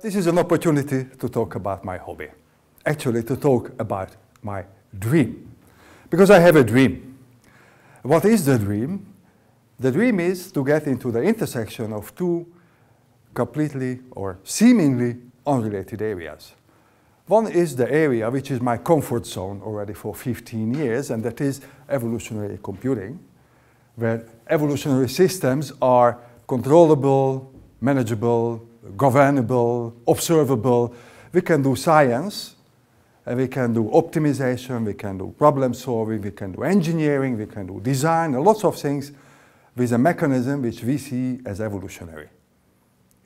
This is an opportunity to talk about my hobby. Actually, to talk about my dream. Because I have a dream. What is the dream? The dream is to get into the intersection of two completely or seemingly unrelated areas. One is the area which is my comfort zone already for 15 years, and that is evolutionary computing, where evolutionary systems are controllable, manageable, governable, observable. We can do science, and we can do optimization, we can do problem solving, we can do engineering, we can do design, and lots of things with a mechanism which we see as evolutionary.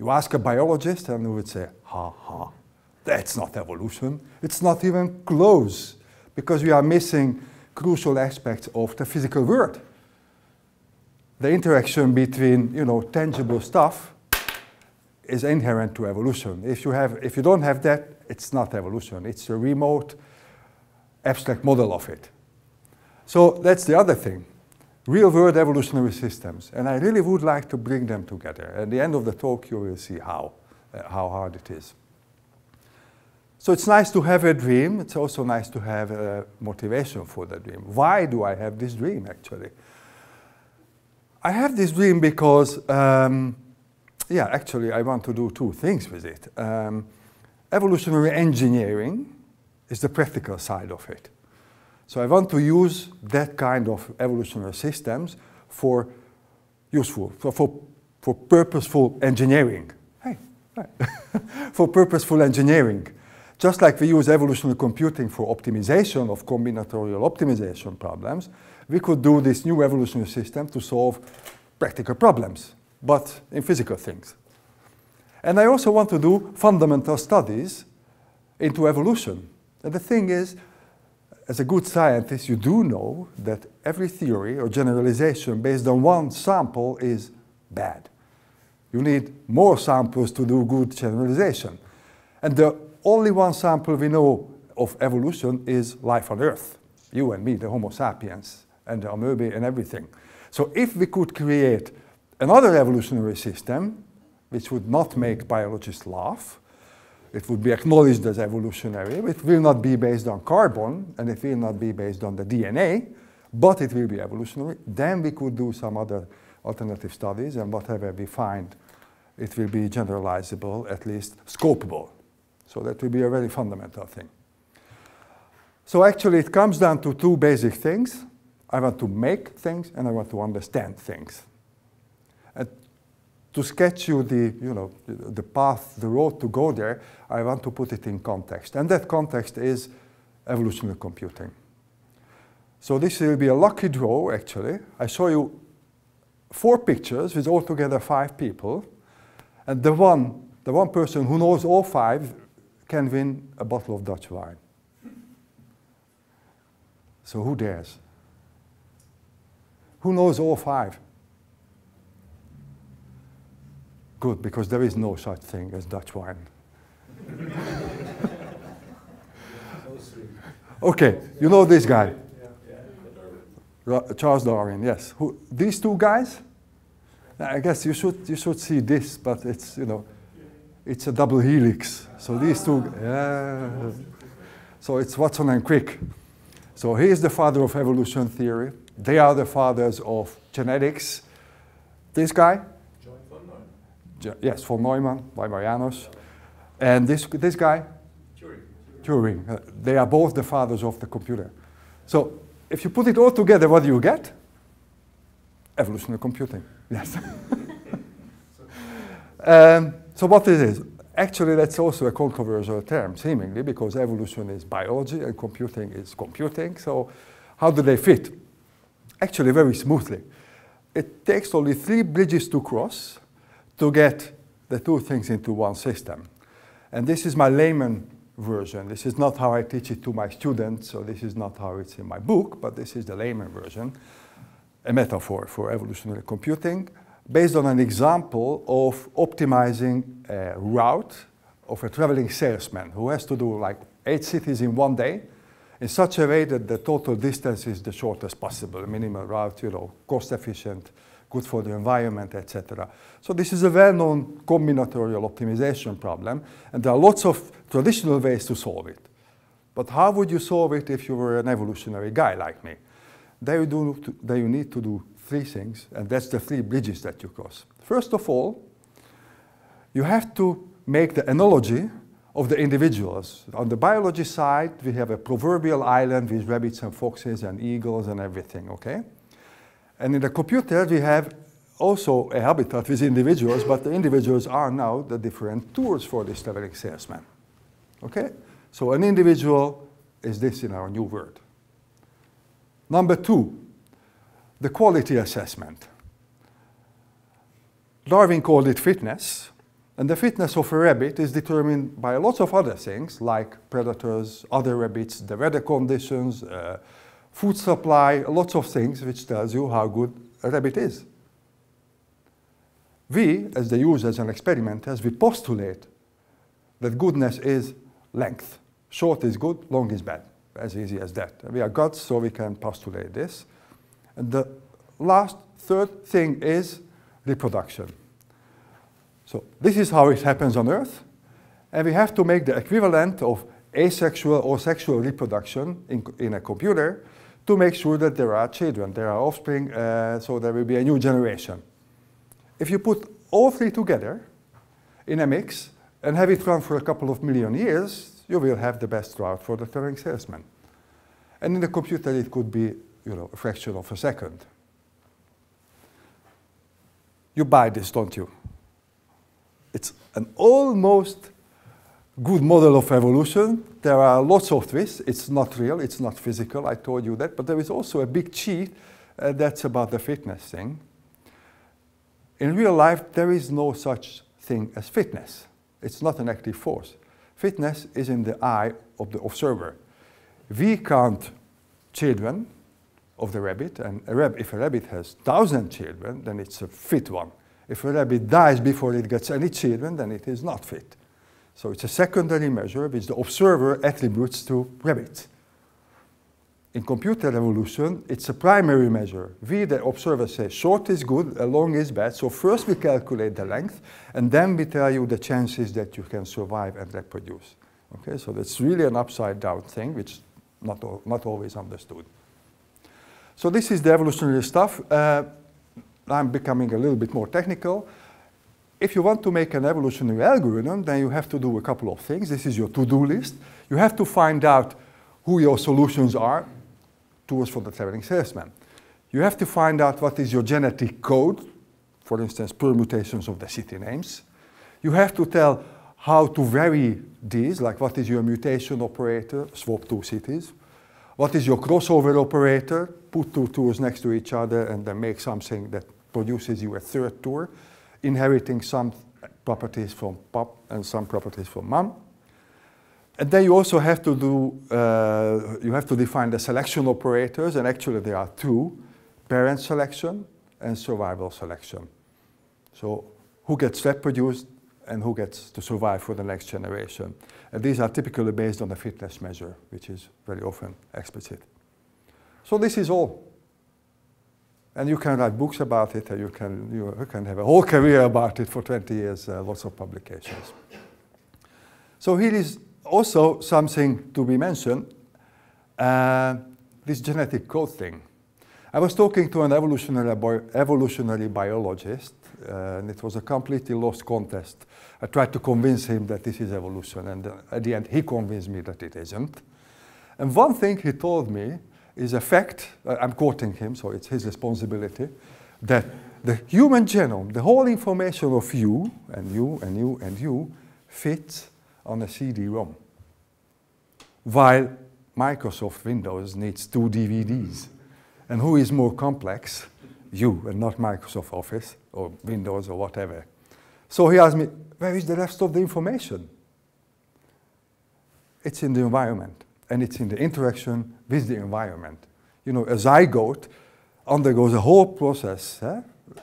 You ask a biologist and he would say, ha, that's not evolution. It's not even close, because we are missing crucial aspects of the physical world. The interaction between, tangible stuff is inherent to evolution. If you don't have that, it's not evolution. It's a remote, abstract model of it. So that's the other thing. Real-world evolutionary systems. And I really would like to bring them together. At the end of the talk, you will see how hard it is. So it's nice to have a dream. It's also nice to have a motivation for the dream. Why do I have this dream, actually? I have this dream because actually, I want to do two things with it. Evolutionary engineering is the practical side of it. So I want to use that kind of evolutionary systems for purposeful engineering. For purposeful engineering. Just like we use evolutionary computing for optimization of combinatorial optimization problems, we could do this new evolutionary system to solve practical problems, but in physical things. And I also want to do fundamental studies into evolution. And the thing is, as a good scientist, you do know that every theory or generalization based on one sample is bad. You need more samples to do good generalization. And the only one sample we know of evolution is life on Earth. You and me, the Homo sapiens, and the amoeba and everything. So if we could create another evolutionary system, which would not make biologists laugh, it would be acknowledged as evolutionary, it will not be based on carbon, and it will not be based on the DNA, but it will be evolutionary, then we could do some other alternative studies, and whatever we find, it will be generalizable, at least scopable. So that will be a very fundamental thing. So actually it comes down to two basic things. I want to make things, and I want to understand things. And to sketch you the path, the road to go there, I want to put it in context. And that context is evolutionary computing. So this will be a lucky draw, actually. I show you 4 pictures with altogether 5 people. And the one person who knows all 5 can win a bottle of Dutch wine. So who dares? Who knows all 5? Good, because there is no such thing as Dutch wine. Okay, you know this guy? Charles Darwin, yes. These 2 guys? I guess you should see this, but it's, it's a double helix. So these 2, so it's Watson and Crick. So he is the father of evolution theory. They are the fathers of genetics. This guy? Yes, von Neumann by Marianus. And this guy? Turing. They are both the fathers of the computer. So if you put it all together, what do you get? Evolutionary computing. Yes. So what is it? Actually, that's also a controversial term, seemingly, because evolution is biology and computing is computing. So how do they fit? Actually, very smoothly. It takes only 3 bridges to cross to get the 2 things into one system. And this is my layman version. This is not how I teach it to my students, so this is not how it's in my book, but this is the layman version, a metaphor for evolutionary computing, based on an example of optimizing a route of a traveling salesman who has to do like 8 cities in one day in such a way that the total distance is the shortest possible, minimal route, cost efficient, good for the environment, etc. So this is a well-known combinatorial optimization problem, and there are lots of traditional ways to solve it. But how would you solve it if you were an evolutionary guy like me? There you need to do three things, and that's the three bridges that you cross. First of all, you have to make the analogy of the individuals. On the biology side, we have a proverbial island with rabbits and foxes and eagles and everything, okay? And in the computer, we have also a habitat with individuals, but the individuals are now the different tools for this traveling salesman, okay? So an individual is this in our new world. Number two, the quality assessment. Darwin called it fitness, and the fitness of a rabbit is determined by lots of other things, like predators, other rabbits, the weather conditions, food supply, lots of things which tells you how good a rabbit is. We, as the users and experimenters, we postulate that goodness is length. Short is good, long is bad. As easy as that. We are gods, so we can postulate this. And the third thing is reproduction. So this is how it happens on Earth, and we have to make the equivalent of asexual or sexual reproduction in a computer to make sure that there are children, there are offspring, so there will be a new generation. If you put all three together in a mix and have it run for a couple of million years, you will have the best route for the traveling salesman. And in the computer, it could be, a fraction of a second. You buy this, don't you? It's an almost good model of evolution. There are lots of twists. It's not real, it's not physical, I told you that, but there is also a big cheat that's about the fitness thing. In real life, there is no such thing as fitness. It's not an active force. Fitness is in the eye of the observer. We count children of the rabbit, and if a rabbit has 1,000 children, then it's a fit one. If a rabbit dies before it gets any children, then it is not fit. So it's a secondary measure which the observer attributes to rabbits. In computer evolution, it's a primary measure. We, the observer, say short is good, long is bad. So first we calculate the length, and then we tell you the chances that you can survive and reproduce. Okay, so that's really an upside-down thing, which is not always understood. So this is the evolutionary stuff. I'm becoming a little bit more technical. If you want to make an evolutionary algorithm, then you have to do a couple of things. This is your to-do list. You have to find out who your solutions are, tools for the traveling salesman. You have to find out what is your genetic code, for instance, permutations of the city names. You have to tell how to vary these, like what is your mutation operator, swap two cities. What is your crossover operator, put two tools next to each other and then make something that produces you a third tool, inheriting some properties from pop and some properties from mom. And then you also have to do, you have to define the selection operators, and actually there are two, parent selection and survival selection. So who gets reproduced and who gets to survive for the next generation. And these are typically based on a fitness measure, which is very often explicit. So this is all. And you can write books about it, and you can have a whole career about it for 20 years, lots of publications. So here is also something to be mentioned, this genetic code thing. I was talking to an evolutionary biologist, and it was a completely lost contest. I tried to convince him that this is evolution, and at the end he convinced me that it isn't. And one thing he told me is a fact, I'm quoting him, so it's his responsibility, that the human genome, the whole information of you, and you, and you, and you, fits on a CD-ROM, while Microsoft Windows needs 2 DVDs. And who is more complex? You, and not Microsoft Office, or Windows, or whatever. So he asked me, where is the rest of the information? It's in the environment, and it's in the interaction with the environment. You know, a zygote undergoes a whole process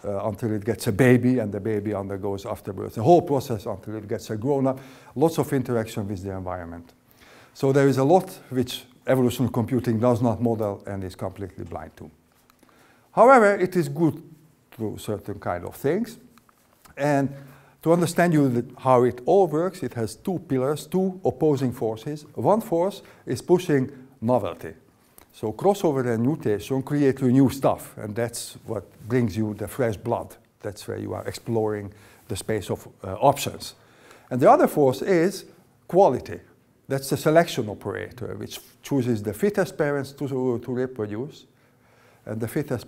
until it gets a baby, and the baby undergoes afterwards a whole process until it gets a grown-up. Lots of interaction with the environment. So there is a lot which evolutionary computing does not model and is completely blind to. However, it is good through certain kind of things. And to understand how it all works, it has two pillars, two opposing forces. One force is pushing novelty. So crossover and mutation create you new stuff, and that's what brings you the fresh blood. That's where you are exploring the space of options. And the other force is quality. That's the selection operator, which chooses the fittest parents to reproduce and the fittest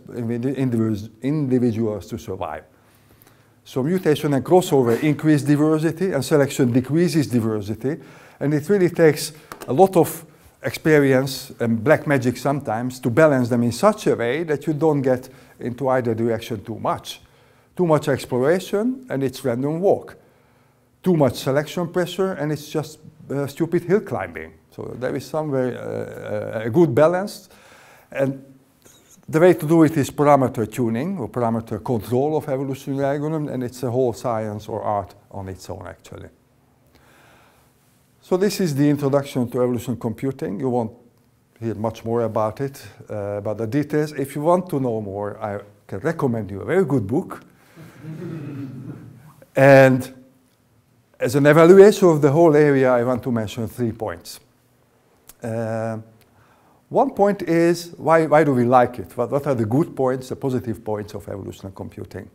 individuals to survive. So mutation and crossover increase diversity, and selection decreases diversity. And it really takes a lot of experience and black magic sometimes to balance them in such a way that you don't get into either direction too much. Too much exploration, and it's random walk. Too much selection pressure, and it's just stupid hill climbing. So there is somewhere a good balance. And the way to do it is parameter tuning or parameter control of evolutionary algorithm, and it's a whole science or art on its own, actually. So this is the introduction to evolution computing. You won't hear much more about it, about the details. If you want to know more, I can recommend you a very good book. And as an evaluation of the whole area, I want to mention 3 points. One point is, why do we like it? What are the good points, the positive points of evolutionary computing?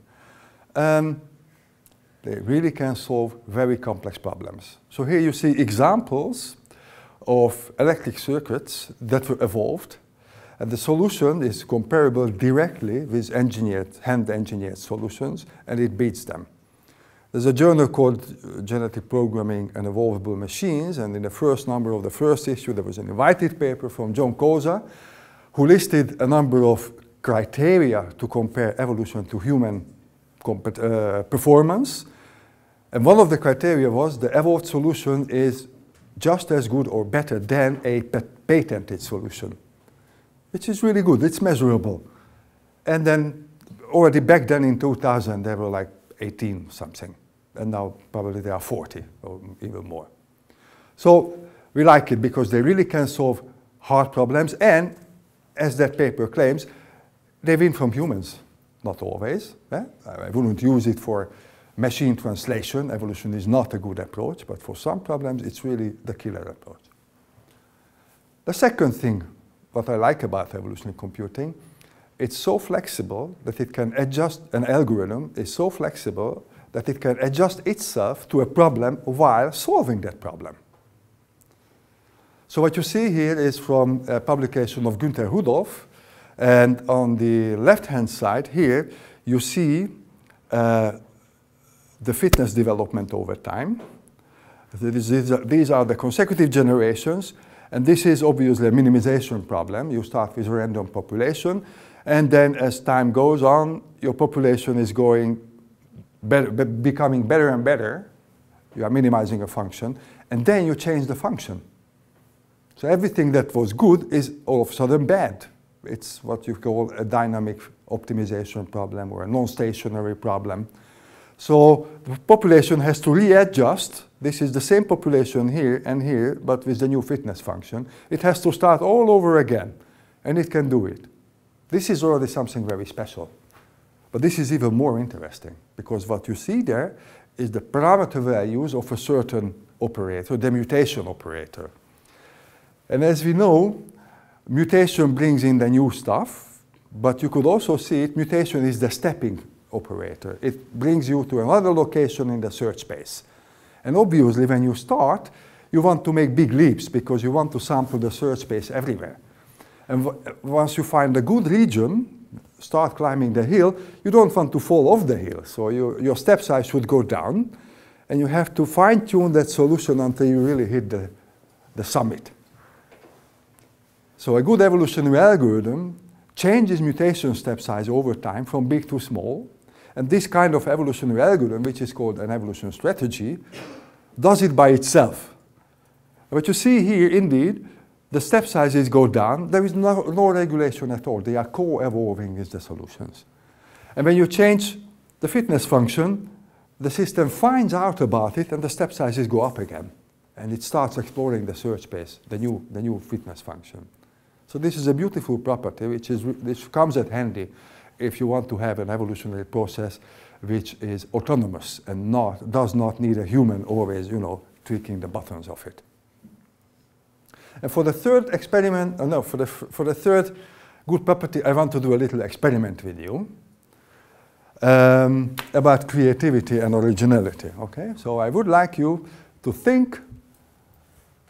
They really can solve very complex problems. So here you see examples of electric circuits that were evolved, and the solution is comparable directly with hand-engineered solutions, and it beats them. There's a journal called Genetic Programming and Evolvable Machines, and in the first number of the first issue there was an invited paper from John Koza, who listed a number of criteria to compare evolution to human performance. And one of the criteria was the evolved solution is just as good or better than a patented solution, which is really good, it's measurable. And then already back then in 2000 there were like 18 something, and now probably there are 40 or even more. So we like it because they really can solve hard problems, and as that paper claims, they win from humans. Not always. I wouldn't use it for machine translation. Evolution is not a good approach, but for some problems it's really the killer approach. The second thing, what I like about evolutionary computing, it's so flexible that it can adjust, an algorithm is so flexible that it can adjust itself to a problem while solving that problem. So what you see here is from a publication of Günter Rudolph, and on the left-hand side here you see the fitness development over time. These are the consecutive generations, and this is obviously a minimization problem. You start with a random population, and then as time goes on, your population is going becoming better and better. You are minimizing a function, and then you change the function. So everything that was good is all of a sudden bad. It's what you call a dynamic optimization problem or a non-stationary problem. So the population has to readjust. This is the same population here and here, but with the new fitness function. It has to start all over again, and it can do it. This is already something very special. But this is even more interesting, because what you see there is the parameter values of a certain operator, the mutation operator. And as we know, mutation brings in the new stuff, but you could also see it, mutation is the stepping operator. It brings you to another location in the search space. And obviously when you start, you want to make big leaps because you want to sample the search space everywhere. And once you find a good region, start climbing the hill, you don't want to fall off the hill. So your step size should go down, and you have to fine-tune that solution until you really hit the summit. So a good evolutionary algorithm changes mutation step size over time from big to small. And this kind of evolutionary algorithm, which is called an evolution strategy, does it by itself. What you see here, indeed, the step sizes go down. There is no regulation at all. They are co-evolving with the solutions. And when you change the fitness function, the system finds out about it and the step sizes go up again. And it starts exploring the search space, the new fitness function. So this is a beautiful property which comes at handy if you want to have an evolutionary process which is autonomous and does not need a human always, tweaking the buttons of it. And for the third experiment, for the third good property, I want to do a little experiment with you about creativity and originality. Okay, so I would like you to think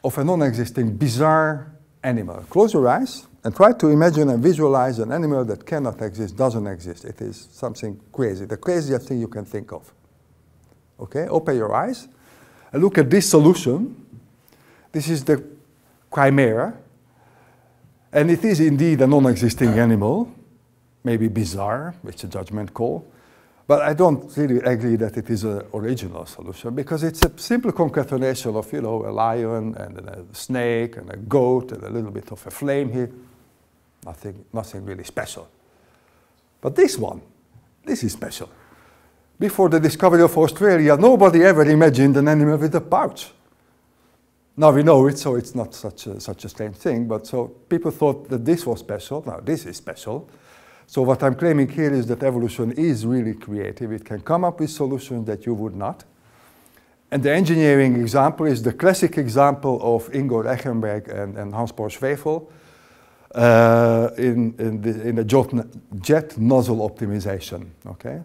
of a non-existing, bizarre animal. Close your eyes and try to imagine and visualize an animal that cannot exist, doesn't exist. It is something crazy, the craziest thing you can think of. Okay, open your eyes and look at this solution. This is the chimera, and it is indeed a non-existing animal, maybe bizarre, it's a judgment call, but I don't really agree that it is an original solution, because it's a simple concatenation of, a lion and a snake and a goat and a little bit of a flame here. Nothing really special. But this is special. Before the discovery of Australia, nobody ever imagined an animal with a pouch. Now we know it, so it's not such a strange thing, but so people thought that this was special. Now this is special. So what I'm claiming here is that evolution is really creative. It can come up with solutions that you would not. And the engineering example is the classic example of Ingo Reichenberg and Hans-Paul Schwefel in the jet nozzle optimization. Okay,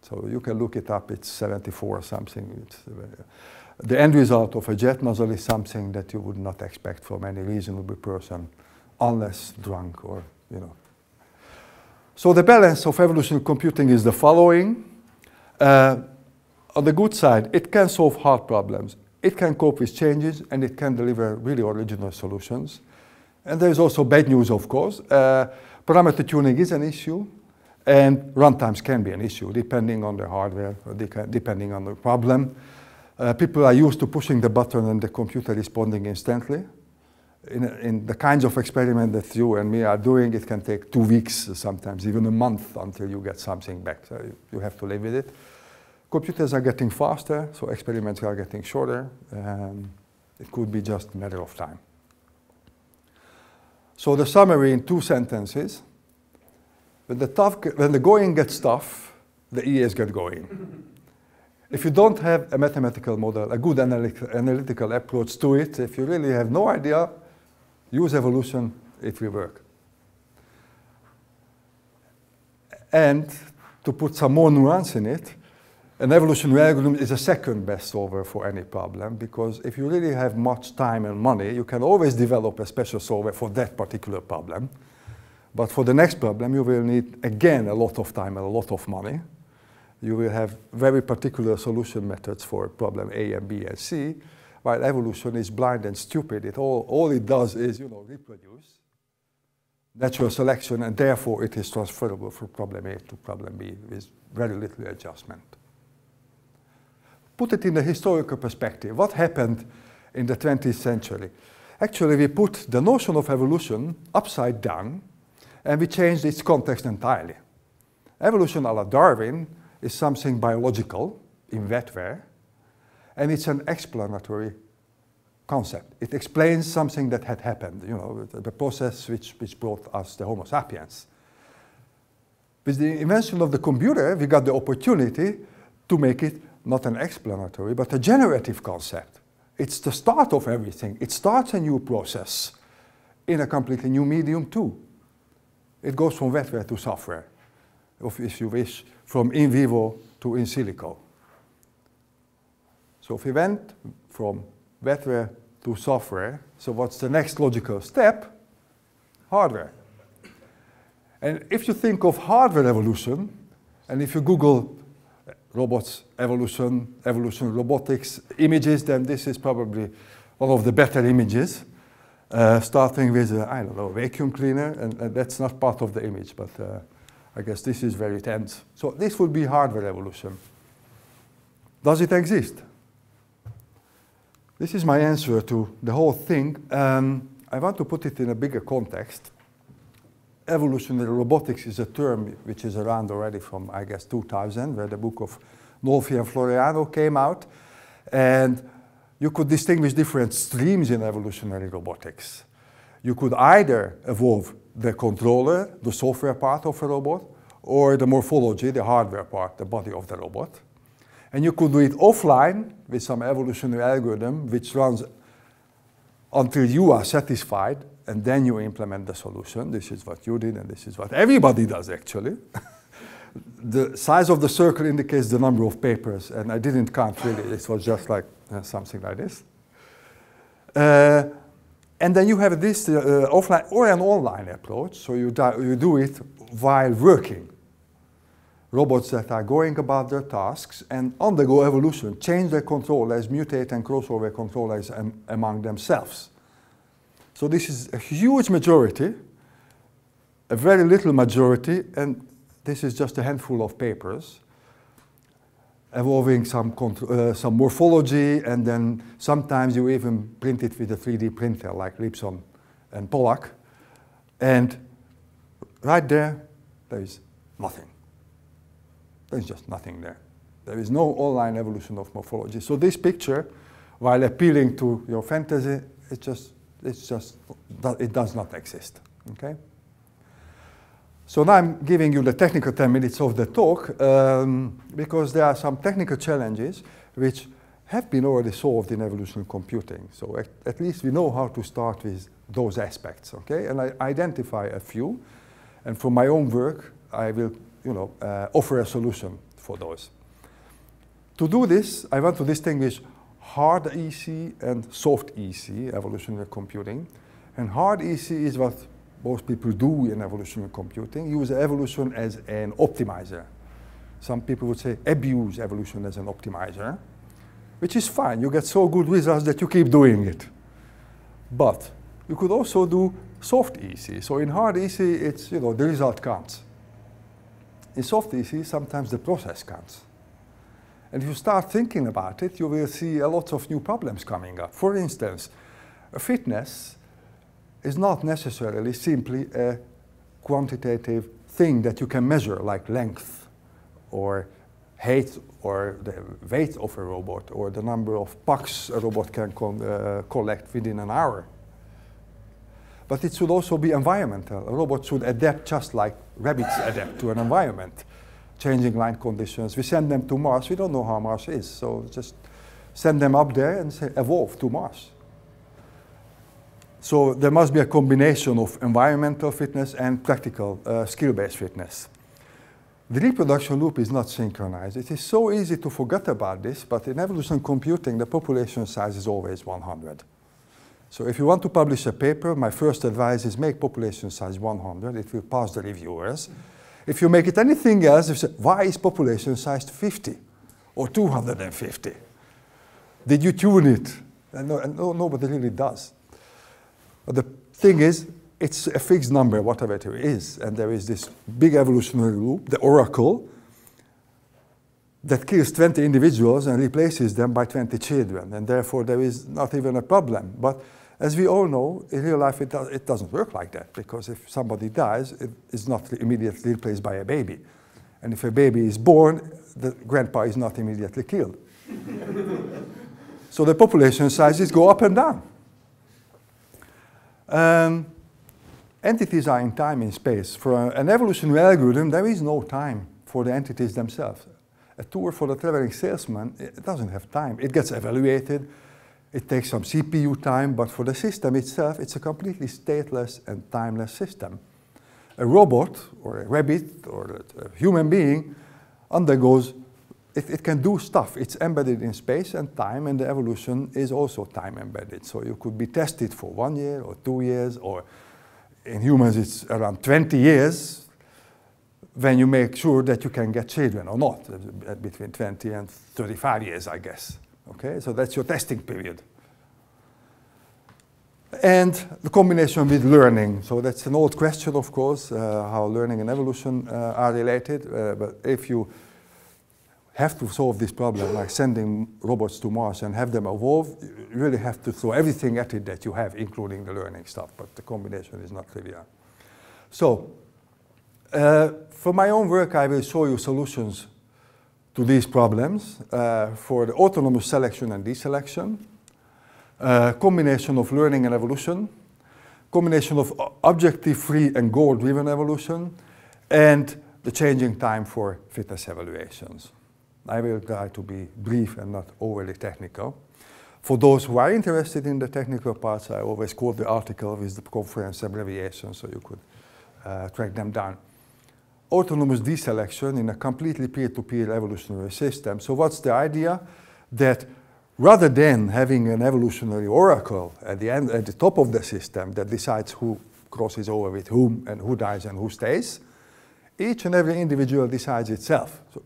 so you can look it up. It's 74 or something. The end result of a jet nozzle is something that you would not expect from any reasonable person, unless drunk or So the balance of evolutionary computing is the following. On the good side, it can solve hard problems. It can cope with changes, and it can deliver really original solutions. And there is also bad news, of course. Parameter tuning is an issue, and runtimes can be an issue, depending on the hardware, or depending on the problem. People are used to pushing the button and the computer responding instantly. In the kinds of experiment that you and me are doing, it can take 2 weeks, sometimes even a month, until you get something back. So you have to live with it. Computers are getting faster, so experiments are getting shorter. It could be just a matter of time. So the summary in 2 sentences: when the going gets tough, the ears get going. If you don't have a mathematical model, a good analytical approach to it, if you really have no idea, use evolution, it will work. And to put some more nuance in it, an evolutionary algorithm is a second best solver for any problem, because if you really have much time and money, you can always develop a special solver for that particular problem. But for the next problem, you will need, again, a lot of time and a lot of money. You will have very particular solution methods for problem A and B and C, while evolution is blind and stupid. All it does is, reproduce natural selection, and therefore it is transferable from problem A to problem B with very little adjustment. Put it in the historical perspective. What happened in the 20th century? Actually, we put the notion of evolution upside down, and we changed its context entirely. Evolution a la Darwin is something biological in wetware, and it's an explanatory concept. It explains something that had happened, the process which brought us the Homo sapiens. With the invention of the computer, we got the opportunity to make it not an explanatory, but a generative concept. It's the start of everything. It starts a new process in a completely new medium too. It goes from wetware to software, if you wish, from in vivo to in silico. So if we went from wetware to software, so what's the next logical step? Hardware. And if you think of hardware evolution, and if you Google robots evolution robotics images, then this is probably one of the better images, starting with a vacuum cleaner, and that's not part of the image, but I guess this is where it ends. So this would be hardware evolution. Does it exist? This is my answer to the whole thing. I want to put it in a bigger context. Evolutionary robotics is a term which is around already from, I guess, 2000, where the book of Nolfi and Floriano came out. And you could distinguish different streams in evolutionary robotics. You could either evolve the controller, the software part of a robot, or the morphology, the hardware part, the body of the robot. And you could do it offline with some evolutionary algorithm which runs until you are satisfied, and then you implement the solution. This is what you did, and this is what everybody does, actually. The size of the circle indicates the number of papers, and I didn't count really. It was just like something like this. And then you have this offline or an online approach, so you do it while working. Robots that are going about their tasks and undergo evolution, change their controllers, mutate and crossover controllers among themselves. So this is a huge majority, a very little majority, and this is just a handful of papers involving some morphology, and then sometimes you even print it with a 3D printer like Lipson and Pollack. And right there is nothing. There's just nothing there. There is no online evolution of morphology. So this picture, while appealing to your fantasy, it does not exist. Okay? So now I'm giving you the technical 10 minutes of the talk because there are some technical challenges which have been already solved in evolutionary computing. So at least we know how to start with those aspects. Okay? And I identify a few, and from my own work, I will offer a solution for those. To do this, I want to distinguish hard EC and soft EC, evolutionary computing. And hard EC is what most people do in evolutionary computing, use evolution as an optimizer. Some people would say abuse evolution as an optimizer, which is fine. You get so good results that you keep doing it. But you could also do soft EC. So in hard EC, it's, the result counts. In soft EC, sometimes the process counts. And if you start thinking about it, you will see a lot of new problems coming up. For instance, fitness is not necessarily simply a quantitative thing that you can measure, like length, or height, or the weight of a robot, or the number of pucks a robot can collect within an hour. But it should also be environmental. A robot should adapt just like rabbits adapt to an environment, changing line conditions. We send them to Mars. We don't know how Mars is, so just send them up there and say, evolve to Mars. So there must be a combination of environmental fitness and practical skill-based fitness. The reproduction loop is not synchronized. It is so easy to forget about this, but in evolutionary computing, the population size is always 100. So if you want to publish a paper, my first advice is make population size 100. It will pass the reviewers. If you make it anything else, you say, why is population size 50 or 250? Did you tune it? And nobody really does. But the thing is, it's a fixed number, whatever it is. And there is this big evolutionary loop, the oracle, that kills 20 individuals and replaces them by 20 children. And therefore, there is not even a problem. But as we all know, in real life, it doesn't work like that. Because if somebody dies, it is not immediately replaced by a baby. And if a baby is born, the grandpa is not immediately killed. So the population sizes go up and down. Entities are in time and space. For an evolutionary algorithm, there is no time for the entities themselves. A tour for the traveling salesman, it doesn't have time. It gets evaluated. It takes some CPU time, but for the system itself, it's a completely stateless and timeless system. A robot, or a rabbit, or a human being undergoes, it can do stuff. It's embedded in space and time, and the evolution is also time embedded. So you could be tested for 1 year or 2 years, or in humans it's around 20 years when you make sure that you can get children or not, between 20 and 35 years, I guess. Okay, so that's your testing period. And the combination with learning. So that's an old question, of course, how learning and evolution are related. But if you have to solve this problem, like sending robots to Mars and have them evolve, you really have to throw everything at it that you have, including the learning stuff. But the combination is not trivial. So, for my own work, I will show you solutions to these problems for the autonomous selection and deselection, combination of learning and evolution, combination of objective-free and goal-driven evolution, and the changing time for fitness evaluations. I will try to be brief and not overly technical. For those who are interested in the technical parts, I always quote the article with the conference abbreviation so you could track them down. Autonomous deselection in a completely peer-to-peer evolutionary system. So what's the idea? That rather than having an evolutionary oracle at the top of the system that decides who crosses over with whom and who dies and who stays, each and every individual decides itself. So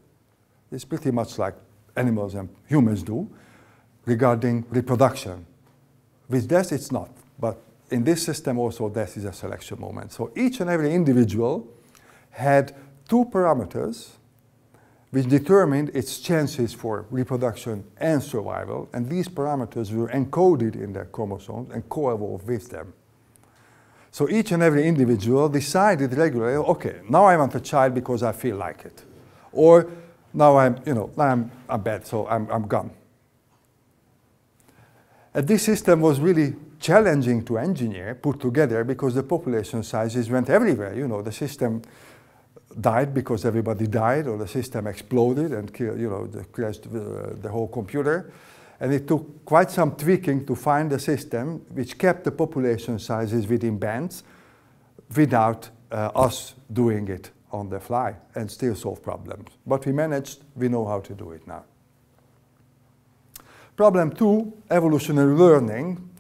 it's pretty much like animals and humans do regarding reproduction. With death, it's not. But in this system also, death is a selection moment. So each and every individual had two parameters which determined its chances for reproduction and survival, and these parameters were encoded in their chromosomes and co-evolved with them. So each and every individual decided regularly, okay, now I want a child because I feel like it. Or now I'm bad, so I'm gone. And this system was really challenging to engineer, put together, because the population sizes went everywhere. You know, the system died because everybody died, or the system exploded and crashed the whole computer. And it took quite some tweaking to find a system which kept the population sizes within bands without us doing it on the fly and still solve problems. But we managed, we know how to do it now. Problem 2, evolutionary learning.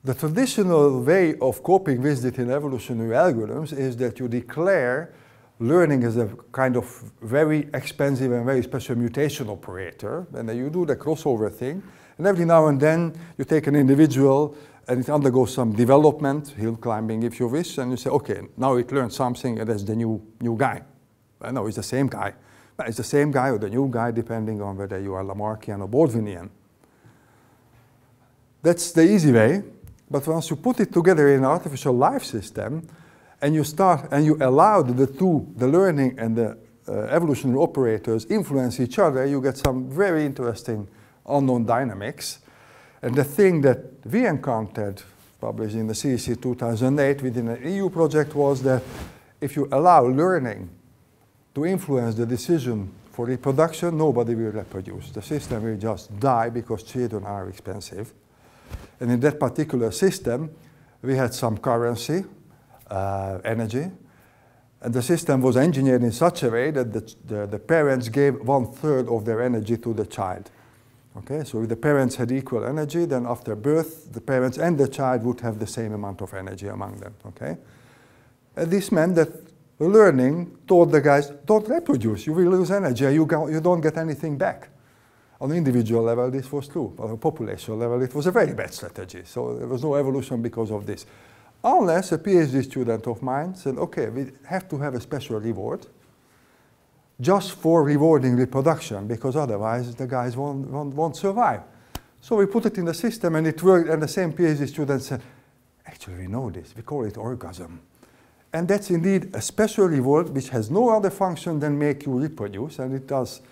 The traditional way of coping with it in evolutionary algorithms is that you declare learning as a kind of very expensive and very special mutation operator, and then you do the crossover thing, and every now and then you take an individual and it undergoes some development, hill climbing if you wish, and you say, okay, now it learned something and that's the new guy. I know it's the same guy. But it's the same guy or the new guy depending on whether you are Lamarckian or Baldwinian. That's the easy way, but once you put it together in an artificial life system, and you start and you allow the learning and the evolutionary operators influence each other, you get some very interesting unknown dynamics. And the thing that we encountered, published in the CEC 2008 within an EU project, was that if you allow learning to influence the decision for reproduction, nobody will reproduce. The system will just die because children are expensive. And in that particular system, we had some currency, energy, and the system was engineered in such a way that the parents gave 1/3 of their energy to the child. Okay, so if the parents had equal energy, then after birth, the parents and the child would have the same amount of energy among them. Okay, and this meant that learning told the guys, don't reproduce, you will lose energy, you don't get anything back. On the individual level, this was true. On a population level, it was a very bad strategy. So there was no evolution because of this. Unless a PhD student of mine said, okay, we have to have a special reward just for rewarding reproduction, because otherwise the guys won't survive. So we put it in the system and it worked, and the same PhD student said, actually we know this, we call it orgasm. And that's indeed a special reward which has no other function than make you reproduce, and it does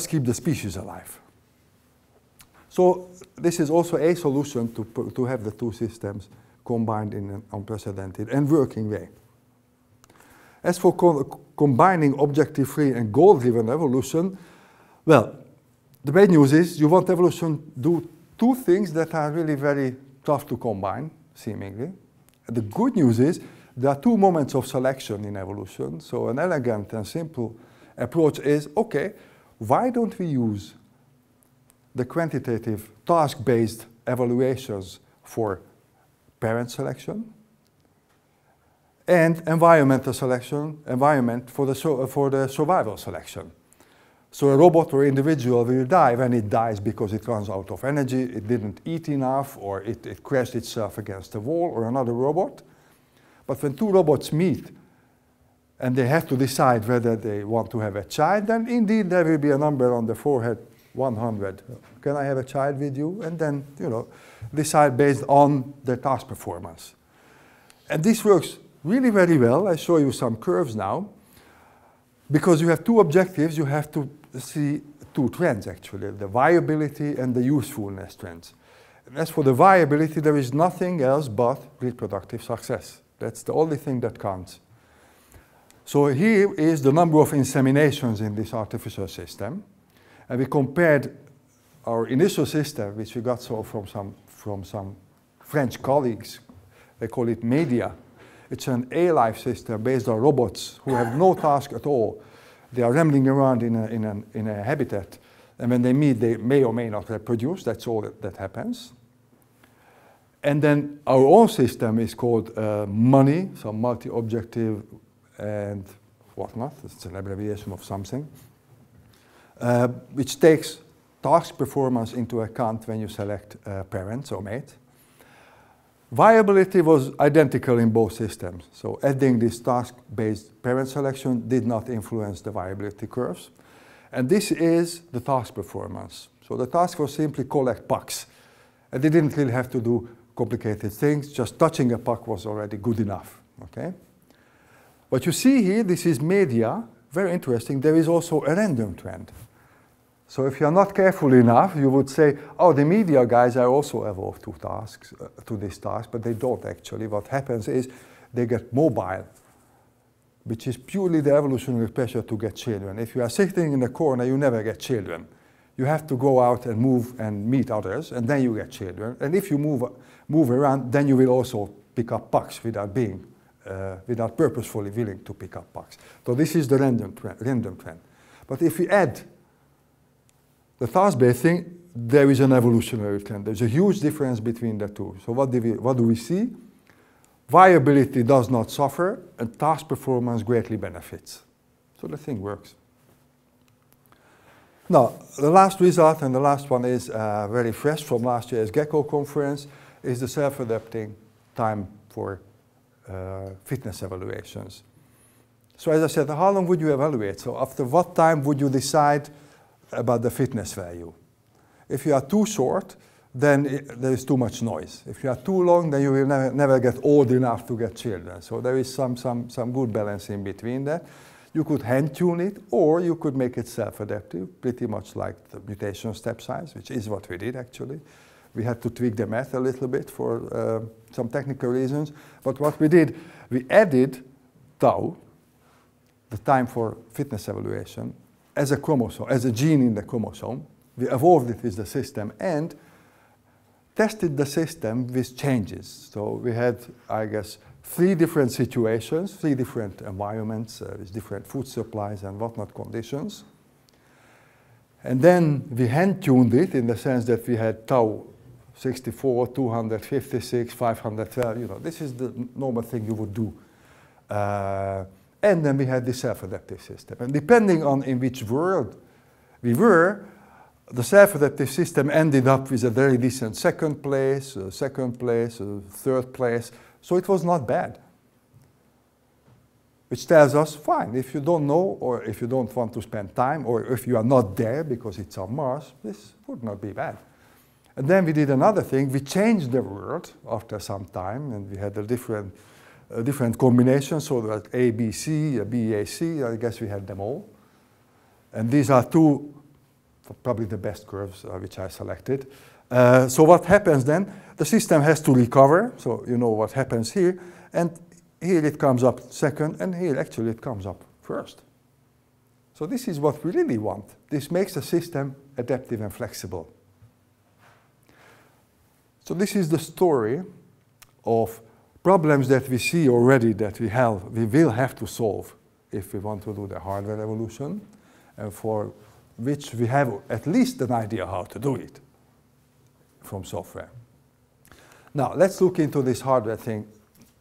keep the species alive. So this is also a solution to have the two systems combined in an unprecedented and working way. As for combining objective-free and goal-driven evolution, well, the bad news is you want evolution to do two things that are really very tough to combine, seemingly. And the good news is there are two moments of selection in evolution. So an elegant and simple approach is, okay, why don't we use the quantitative task-based evaluations for parent selection and environmental selection, environment for the survival selection. So a robot or individual will die when it dies because it runs out of energy, it didn't eat enough, or it crashed itself against a wall, or another robot. But when two robots meet and they have to decide whether they want to have a child, then indeed there will be a number on the forehead, 100. Can I have a child with you? And then, decide based on the task performance. And this works really very well. I show you some curves now. Because you have two objectives, you have to see two trends, actually, the viability and the usefulness trends. And as for the viability, there is nothing else but reproductive success. That's the only thing that counts. So here is the number of inseminations in this artificial system. And we compared our initial system, which we got from some French colleagues. They call it MEDIA. It's an A-life system based on robots who have no task at all. They are rambling around in a habitat. And when they meet, they may or may not reproduce. That's all that happens. And then our own system is called MONEY, so multi-objective and whatnot. It's an abbreviation of something, which takes task performance into account when you select parents or mate. Viability was identical in both systems. So adding this task-based parent selection did not influence the viability curves. And this is the task performance. So the task was simply collect pucks. And they didn't really have to do complicated things. Just touching a puck was already good enough. Okay? What you see here, this is media. Very interesting. There is also a random trend. So if you're not careful enough, you would say, oh, the media guys are also evolved to this task, but they don't actually. What happens is they get mobile, which is purely the evolutionary pressure to get children. If you are sitting in a corner, you never get children. You have to go out and move and meet others, and then you get children. And if you move around, then you will also pick up pucks without purposefully willing to pick up pucks. So this is the random trend. But if we add the task-based thing, there is an evolutionary trend. There's a huge difference between the two. So what do we see? Viability does not suffer, and task performance greatly benefits. So the thing works. Now, the last result, and the last one is very fresh from last year's GECKO conference, is the self-adapting time for fitness evaluations. So as I said, how long would you evaluate? So after what time would you decide about the fitness value? If you are too short, then there is too much noise. If you are too long, then you will never get old enough to get children. So there is some good balance in between that. You could hand tune it, or you could make it self-adaptive, pretty much like the mutation step size, which is what we did actually. We had to tweak the math a little bit for some technical reasons. But what we did, we added tau, the time for fitness evaluation, as a chromosome, as a gene in the chromosome. We evolved it with the system and tested the system with changes. So we had, I guess, 3 different situations, 3 different environments with different food supplies and whatnot conditions. And then we hand-tuned it in the sense that we had tau 64, 256, 512. You know, this is the normal thing you would do. And then we had the self-adaptive system. And depending on in which world we were, the self-adaptive system ended up with a very decent second place, third place. So it was not bad. Which tells us, fine, if you don't know, or if you don't want to spend time, or if you are not there because it's on Mars, this would not be bad. And then we did another thing. We changed the world after some time, and we had a different combinations, so that A, B, C, B, A, C, I guess we had them all. And these are 2, probably the best curves which I selected. So what happens then? The system has to recover, so you know what happens here, and here it comes up second, and here actually it comes up first. So this is what we really want. This makes the system adaptive and flexible. So this is the story of problems that we see already that we will have to solve if we want to do the hardware evolution, and for which we have at least an idea how to do it from software. Now, let's look into this hardware thing.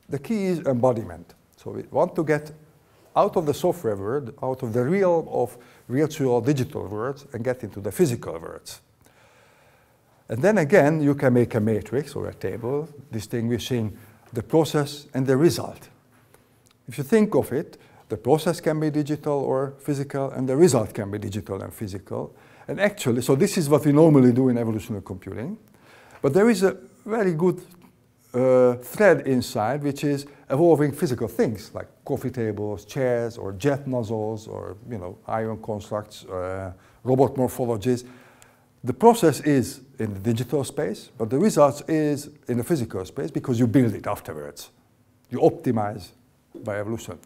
The key is embodiment. So we want to get out of the software world, out of the realm of virtual digital worlds, and get into the physical worlds. And then again, you can make a matrix or a table distinguishing the process and the result. If you think of it, the process can be digital or physical, and the result can be digital and physical. And actually, so this is what we normally do in evolutionary computing. But there is a very good thread inside, which is evolving physical things like coffee tables, chairs, or jet nozzles, or iron constructs, robot morphologies. The process is in the digital space, but the result is in the physical space because you build it afterwards. You optimize by evolution.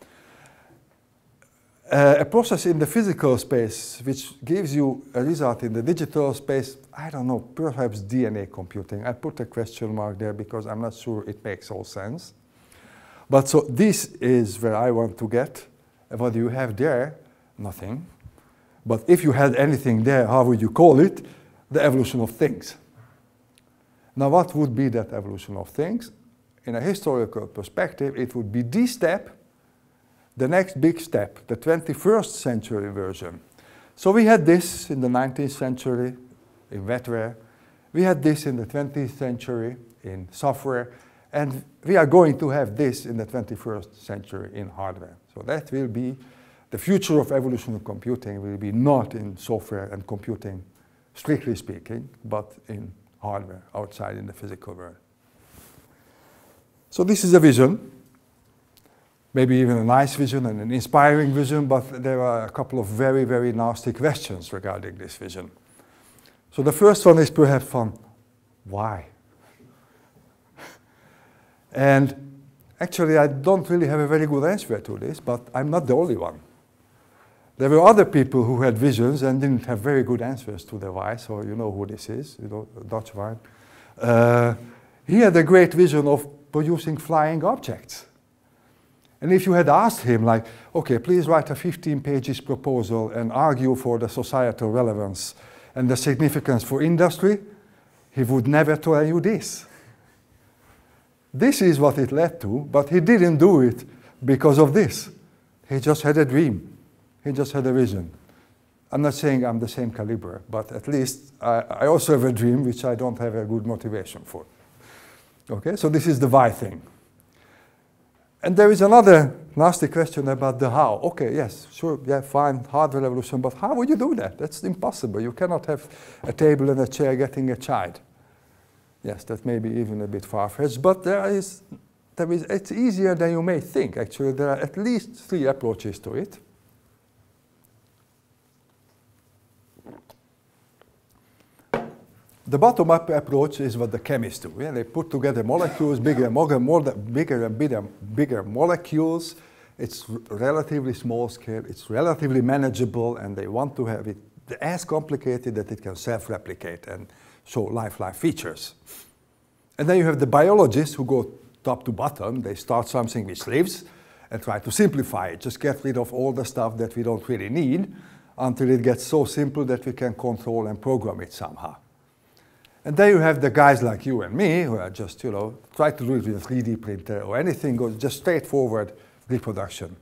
A process in the physical space which gives you a result in the digital space, I don't know, perhaps DNA computing. I put a question mark there because I'm not sure it makes all sense. But so this is where I want to get. What do you have there? Nothing. But if you had anything there, how would you call it? The evolution of things. Now what would be that evolution of things? In a historical perspective, it would be the step, the next big step, the 21st century version. So we had this in the 19th century in wetware. We had this in the 20th century in software. And we are going to have this in the 21st century in hardware. So that will be the future of evolutionary computing will be not in software and computing, strictly speaking, but in hardware outside in the physical world. So this is a vision. Maybe even a nice vision and an inspiring vision, but there are a couple of very, very nasty questions regarding this vision. So the first one is perhaps from why? And actually, I don't really have a very good answer to this, but I'm not the only one. There were other people who had visions and didn't have very good answers to the why, so you know who this is, you know, Dutch wine. He had a great vision of producing flying objects. And if you had asked him, like, okay, please write a 15 pages proposal and argue for the societal relevance and the significance for industry, he would never tell you this. This is what it led to, but he didn't do it because of this. He just had a dream. He just had a vision. I'm not saying I'm the same caliber, but at least I also have a dream which I don't have a good motivation for. Okay, so this is the why thing. And there is another nasty question about the how. Okay, yes, sure, yeah, fine, hardware revolution, but how would you do that? That's impossible. You cannot have a table and a chair getting a child. Yes, that may be even a bit far-fetched, but it's easier than you may think. Actually, there are at least 3 approaches to it. The bottom-up approach is what the chemists do. Yeah? They put together molecules, bigger and bigger molecules. It's relatively small scale, it's relatively manageable, and they want to have it as complicated that it can self-replicate and show life features. And then you have the biologists who go top to bottom. They start something which lives and try to simplify it. Just get rid of all the stuff that we don't really need until it gets so simple that we can control and program it somehow. And then you have the guys like you and me who are just, you know, try to do it with a 3D printer or anything, goes just straightforward reproduction.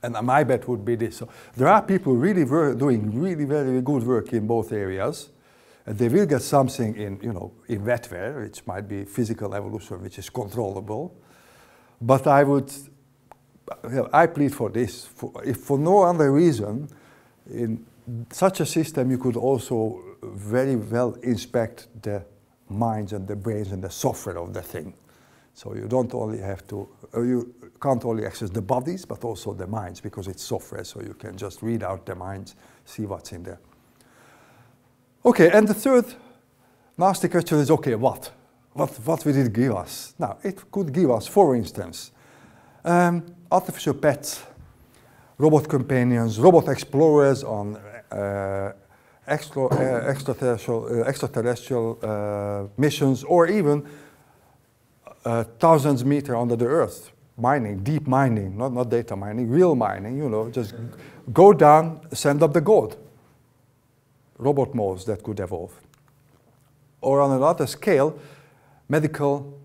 And my bet would be this. So there are people really doing really very good work in both areas. And they will get something in, you know, in wetware, which might be physical evolution, which is controllable. But I would, you know, I plead for this. If for no other reason, in such a system you could also very well inspect the minds and the brains and the software of the thing. So you don't only have to, you can't only access the bodies, but also the minds, because it's software, so you can just read out the minds, see what's in there. Okay, and the third nasty question is, okay, what? What will it give us? Now, it could give us, for instance, artificial pets, robot companions, robot explorers on extraterrestrial missions, or even thousands of meters under the earth, mining, deep mining, not data mining, real mining, you know, just go down, send up the gold. Robot modes that could evolve. Or on another scale, medical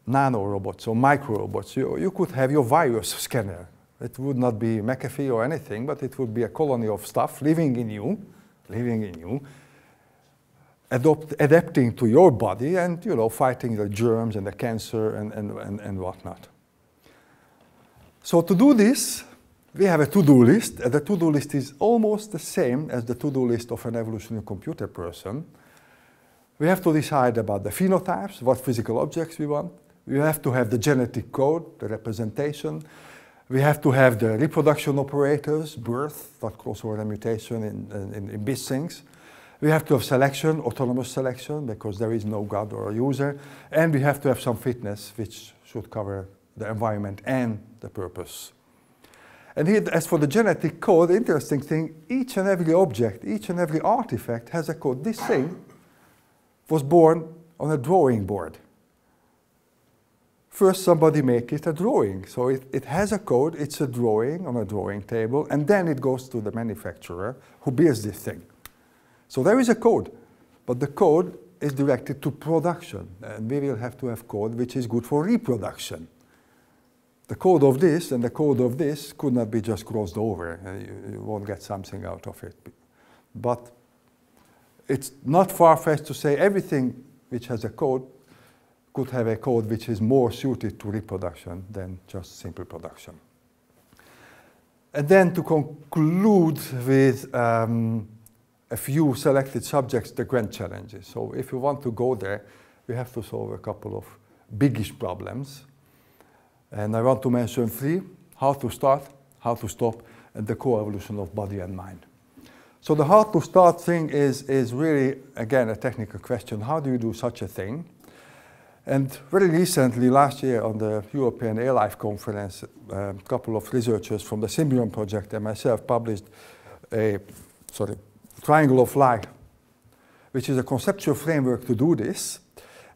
nano-robots or micro-robots. You could have your virus scanner. It would not be McAfee or anything, but it would be a colony of stuff living in you, adapting to your body and, you know, fighting the germs and the cancer and whatnot. So to do this, we have a to-do list, and the to-do list is almost the same as the to-do list of an evolutionary computer person. We have to decide about the phenotypes, what physical objects we want. We have to have the genetic code, the representation. We have to have the reproduction operators, birth, not crossover and mutation in these things. We have to have selection, autonomous selection, because there is no God or user. And we have to have some fitness, which should cover the environment and the purpose. And here, as for the genetic code, the interesting thing, each and every object, each and every artifact has a code. This thing was born on a drawing board. First, somebody make it a drawing. So it has a code, it's a drawing on a drawing table, and then it goes to the manufacturer who builds this thing. So there is a code, but the code is directed to production, and we will have to have code which is good for reproduction. The code of this and the code of this could not be just crossed over, and you won't get something out of it. But it's not far-fetched to say everything which has a code could have a code which is more suited to reproduction than just simple production. And then to conclude with a few selected subjects, the grand challenges. So if you want to go there, we have to solve a couple of biggish problems. And I want to mention three: how to start, how to stop, and the co-evolution of body and mind. So the how to start thing is really, again, a technical question. How do you do such a thing? And very recently, last year on the European A-Life conference, a couple of researchers from the Symbion project and myself published a triangle of life, which is a conceptual framework to do this.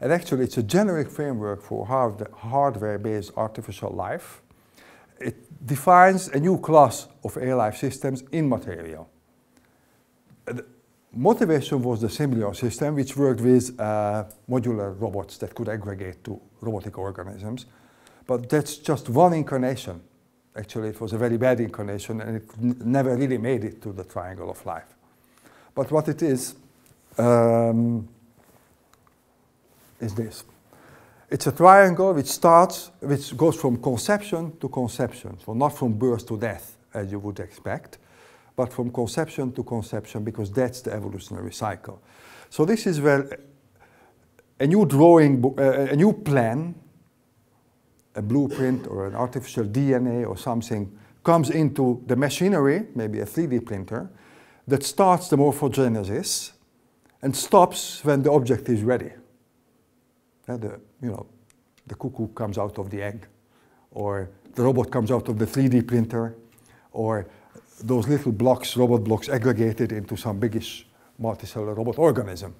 And actually, it's a generic framework for hardware-based artificial life. It defines a new class of A-Life systems in material. The motivation was the Symbion system, which worked with modular robots that could aggregate to robotic organisms. But that's just one incarnation. Actually, it was a very bad incarnation, and it never really made it to the triangle of life. But what it is this. It's a triangle which goes from conception to conception. So not from birth to death, as you would expect, but from conception to conception, because that's the evolutionary cycle. So this is where a new drawing, a new plan, a blueprint or an artificial DNA or something comes into the machinery, maybe a 3D printer, that starts the morphogenesis and stops when the object is ready. The cuckoo comes out of the egg, or the robot comes out of the 3D printer, or those little blocks, robot blocks, aggregated into some biggish multicellular robot organism.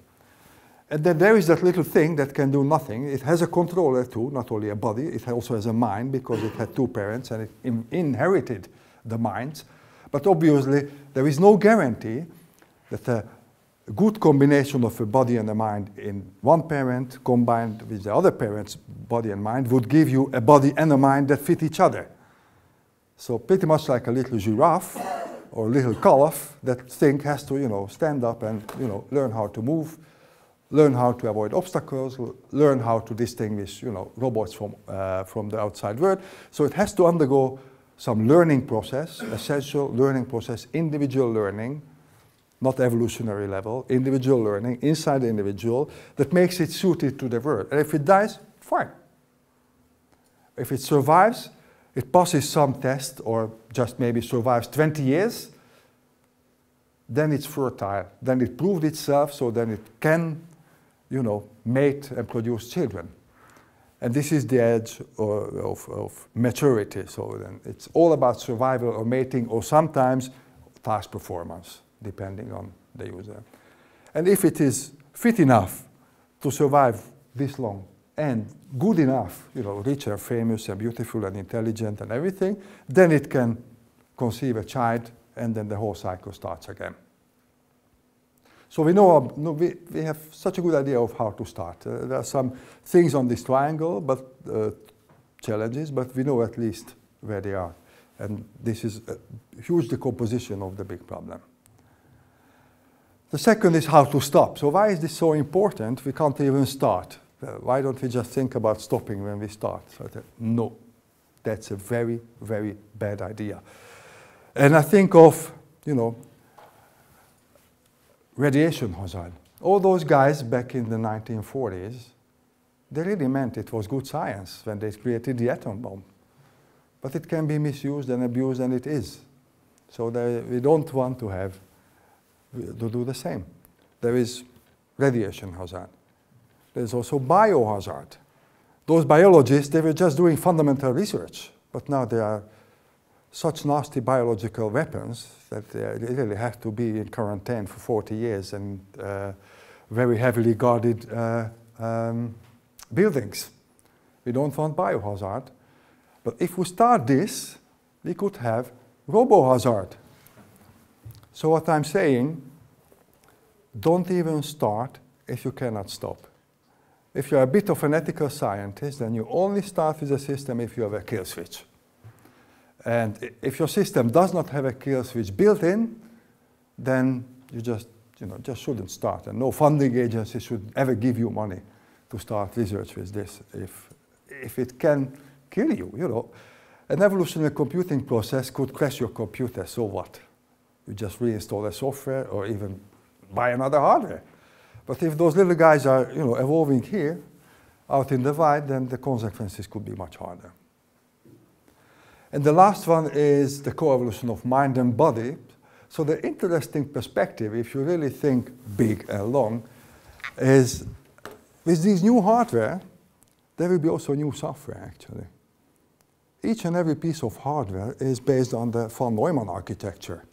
And then there is that little thing that can do nothing. It has a controller too, not only a body, it also has a mind, because it had two parents and it inherited the minds. But obviously, there is no guarantee that a good combination of a body and a mind in one parent combined with the other parent's body and mind would give you a body and a mind that fit each other. So pretty much like a little giraffe or a little calf, that thing has to, stand up and, learn how to move, learn how to avoid obstacles, learn how to distinguish, robots from the outside world. So it has to undergo some learning process, essential learning process, individual learning, not evolutionary level, individual learning inside the individual that makes it suited to the world. And if it dies, fine. If it survives, it passes some test or just maybe survives 20 years, then it's fertile. Then it proved itself, so then it can, mate and produce children. And this is the edge of maturity. So then it's all about survival or mating, or sometimes task performance, depending on the user. And if it is fit enough to survive this long and good enough, rich and famous and beautiful and intelligent and everything, then it can conceive a child, and then the whole cycle starts again. So we we have such a good idea of how to start. There are some things on this triangle, but challenges, but we know at least where they are. And this is a huge decomposition of the big problem. The second is how to stop. So why is this so important? We can't even start. Why don't we just think about stopping when we start? So no, that's a very, very bad idea. And I think of, radiation hazard. All those guys back in the 1940s, they really meant it was good science when they created the atom bomb. But it can be misused and abused, and it is. So we don't want to do the same. There is radiation hazard. There's also biohazard. Those biologists, they were just doing fundamental research, but now they are such nasty biological weapons that they really have to be in quarantine for 40 years and very heavily guarded buildings. We don't want biohazard. But if we start this, we could have robo-hazard. So what I'm saying, don't even start if you cannot stop. If you're a bit of an ethical scientist, then you only start with a system if you have a kill switch. And if your system does not have a kill switch built in, then you just shouldn't start. And no funding agency should ever give you money to start research with this if it can kill you, you know. An evolutionary computing process could crash your computer, so what? You just reinstall a software or even buy another hardware. But if those little guys are, evolving here, out in the wild, then the consequences could be much harder. And the last one is the coevolution of mind and body. So the interesting perspective, if you really think big and long, is with these new hardware, there will be also new software, actually. Each and every piece of hardware is based on the von Neumann architecture.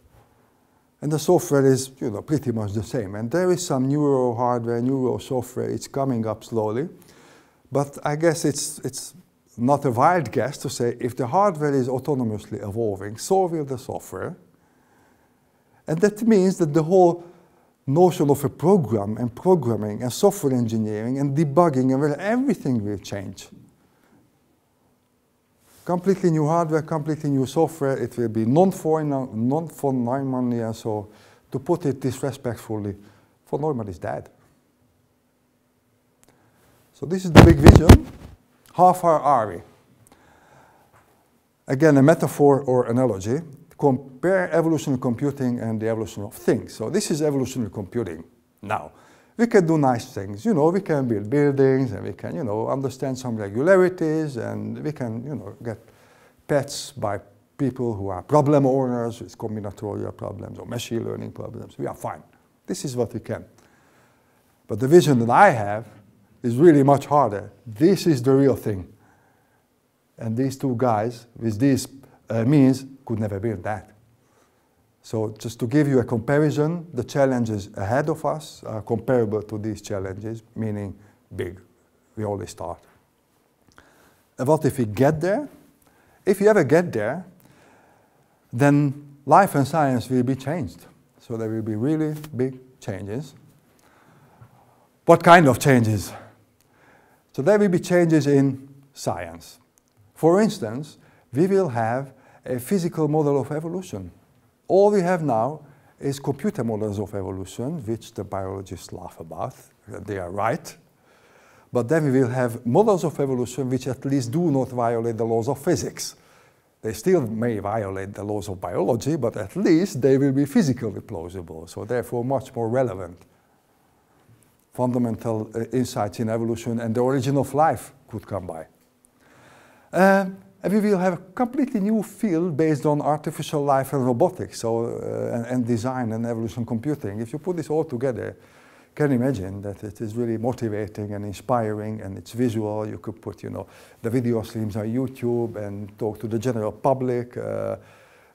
And the software is, pretty much the same. And there is some neuro hardware, neuro software, it's coming up slowly. But I guess it's not a wild guess to say if the hardware is autonomously evolving, so will the software. And that means that the whole notion of a program and programming and software engineering and debugging and everything will change. Completely new hardware, completely new software. It will be non-von Neumannian. So to put it disrespectfully, von Neumann is dead. So this is the big vision. How far are we? Again, a metaphor or analogy. Compare evolutionary computing and the evolution of things. So this is evolutionary computing. Now, we can do nice things. We can build buildings and we can, understand some regularities and we can, get pets by people who are problem owners with combinatorial problems or machine learning problems. We are fine. This is what we can. But the vision that I have is really much harder. This is the real thing. And these two guys with these means could never build that. So just to give you a comparison, the challenges ahead of us are comparable to these challenges, meaning big. We only start. And what if we get there? If you ever get there, then life and science will be changed. So there will be really big changes. What kind of changes? So there will be changes in science. For instance, we will have a physical model of evolution. All we have now is computer models of evolution, which the biologists laugh about. They are right. But then we will have models of evolution which at least do not violate the laws of physics. They still may violate the laws of biology, but at least they will be physically plausible, so therefore much more relevant. Fundamental insights in evolution and the origin of life could come by. And we will have a completely new field based on artificial life and robotics, and design and evolution computing. If you put this all together, you can imagine that it is really motivating and inspiring, and it's visual. You could put, the video streams on YouTube and talk to the general public.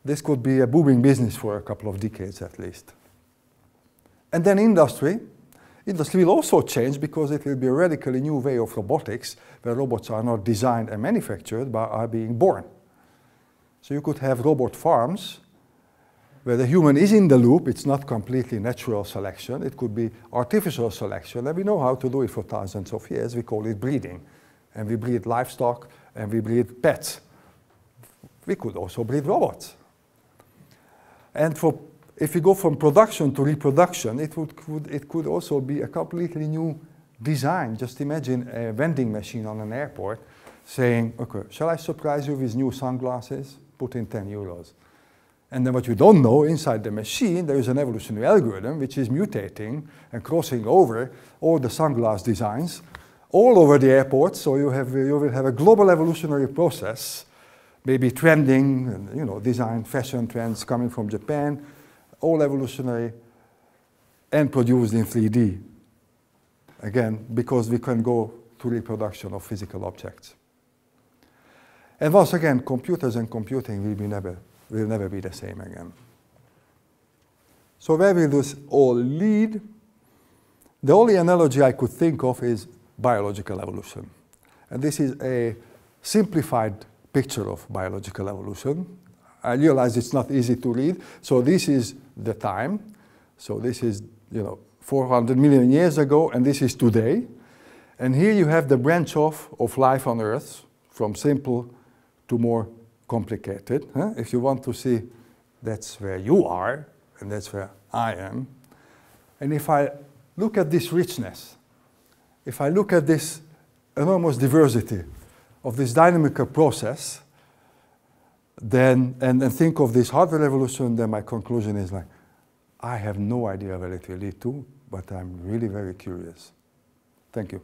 This could be a booming business for a couple of decades at least. And then industry. Industry will also change because it will be a radically new way of robotics, where robots are not designed and manufactured, but are being born. So you could have robot farms where the human is in the loop. It's not completely natural selection. It could be artificial selection, and we know how to do it for thousands of years. We call it breeding. And we breed livestock, and we breed pets. We could also breed robots. And if we go from production to reproduction, it could also be a completely new design. Just imagine a vending machine on an airport saying, okay, shall I surprise you with new sunglasses? Put in 10 euros. And then what you don't know, inside the machine, there is an evolutionary algorithm which is mutating and crossing over all the sunglass designs all over the airport. So you will have a global evolutionary process, maybe trending, design, fashion trends coming from Japan, all evolutionary and produced in 3D. Again, because we can go to reproduction of physical objects. And once again, computers and computing will be never will never be the same again. So where will this all lead? The only analogy I could think of is biological evolution. And this is a simplified picture of biological evolution. I realize it's not easy to read. So this is the time. So this is, 400 million years ago, and this is today. And here you have the branch off of life on Earth, from simple to more complicated. If you want to see, that's where you are, and that's where I am. And if I look at this richness, if I look at this enormous diversity of this dynamical process, then, and think of this hardware revolution, then my conclusion is like, I have no idea where it will lead to, but I'm really very curious. Thank you.